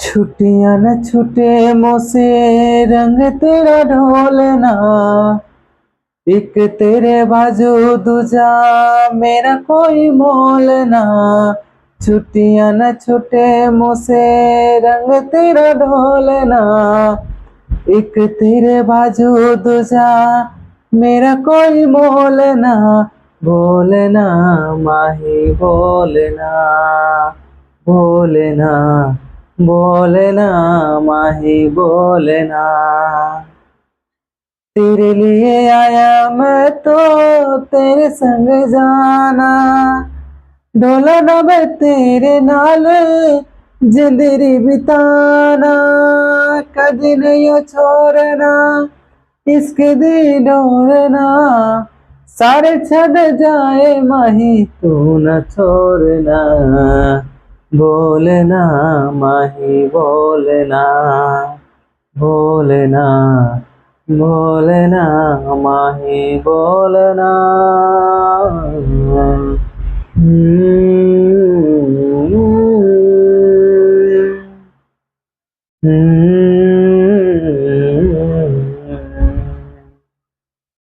छुट्टियां न छूटे मुझसे रंग तेरा ढोलना, एक तेरे बाजू दूजा मेरा कोई मोल ना। छुट्टियां न छूटे मुझसे रंग तेरा ढोलना, एक तेरे बाजू दूजा मेरा कोई मोल ना। बोलना माही बोलना, बोलना बोलना माही बोलना। तेरे लिए आया मैं तो तेरे संग जाना, ढोलना मैं तेरे नाल जिंदगी बिताना। कदी नहीं छोड़ना इसके दी डोलना, सारे छड़ जाए माही तू न छोड़ना। बोलना माही बोलना, बोलना बोलना माही बोलना। हम्म, हम्म,